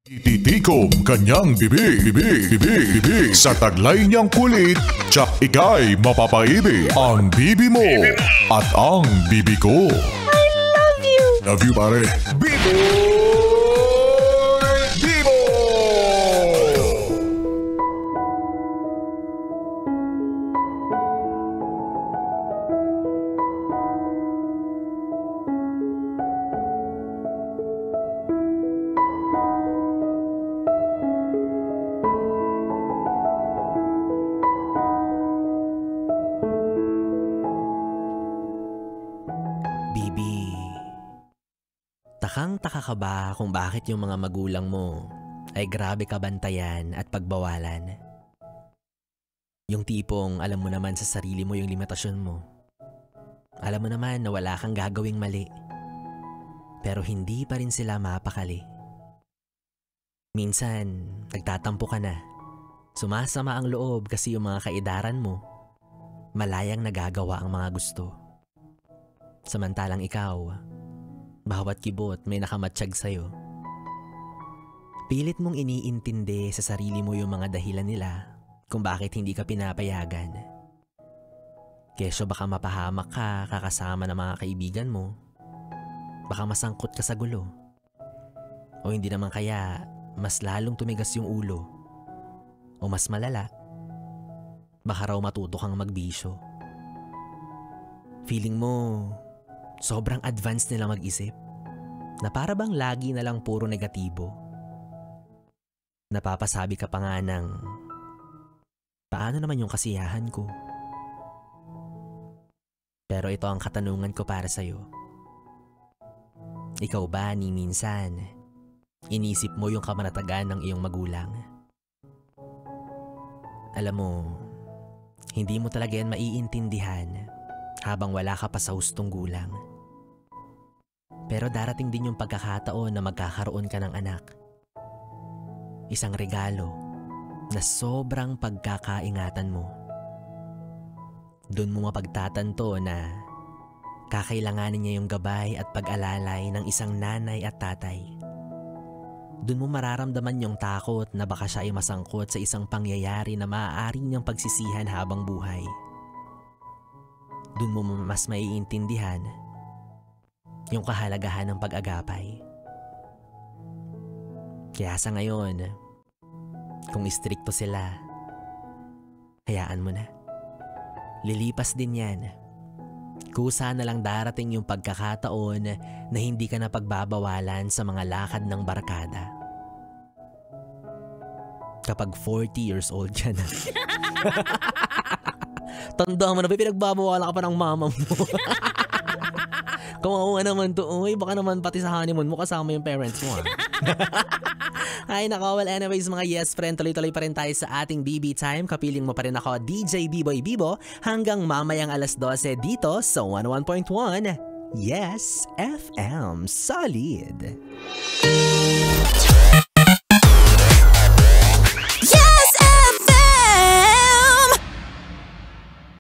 Ititikom kanyang bibig sa taglay niyang kulit, tsak ika'y mapapaibig. Ang bibi mo at ang bibi ko. I love you! Love you, pare. Bibo! Bibo! Bibi, takang-taka ka ba kung bakit yung mga magulang mo ay grabe kabantayan at pagbawalan? Yung tipong alam mo naman sa sarili mo yung limitasyon mo. Alam mo naman na wala kang gagawing mali. Pero hindi pa rin sila mapakali. Minsan, nagtatampo ka na. Sumasama ang loob kasi yung mga kaedaran mo, malayang nagagawa ang mga gusto. Samantalang ikaw, bawat kibot may nakamatsyag sa'yo. Pilit mong iniintindi sa sarili mo yung mga dahilan nila kung bakit hindi ka pinapayagan. Kesyo baka mapahamak ka kakasama ng mga kaibigan mo. Baka masangkot ka sa gulo. O hindi naman kaya mas lalong tumigas yung ulo. O mas malala, baka raw matuto kang magbisyo. Feeling mo sobrang advanced nila mag-isip na para bang lagi na lang puro negatibo. Napapasabi ka pa nga ng, paano naman yung kasiyahan ko? Pero ito ang katanungan ko para sa'yo. Ikaw ba ni minsan, inisip mo yung kamanatagan ng iyong magulang? Alam mo, hindi mo talaga yan maiintindihan habang wala ka pa sa hustong gulang. Pero darating din yung pagkakataon na magkakaroon ka ng anak. Isang regalo na sobrang pagkakaingatan mo. Doon mo mapagtatanto na kakailanganin niya yung gabay at pag-alalay ng isang nanay at tatay. Doon mo mararamdaman yung takot na baka siya ay masangkot sa isang pangyayari na maaari niyang pagsisihan habang buhay. Doon mo mas maiintindihan yung kahalagahan ng pag-agapay. Kaya sa ngayon, kung istrikto sila, hayaan mo na. Lilipas din yan. Kusa na lang darating yung pagkakataon na hindi ka na pagbabawalan sa mga lakad ng barkada. Kapag 40 years old ka na. Tanda mo na, pinagbabawalan ka pa ng mama mo. Kawawa naman to. Uy, baka naman pati sa honeymoon mo kasama yung parents mo. Ay nako, well anyways mga yes friend, tuloy-tuloy pa rin tayo sa ating BB Time. Kapiling mo pa rin ako, DJ B-Boy Bibo, hanggang mamayang alas 12 dito sa 101.1 Yes FM Solid.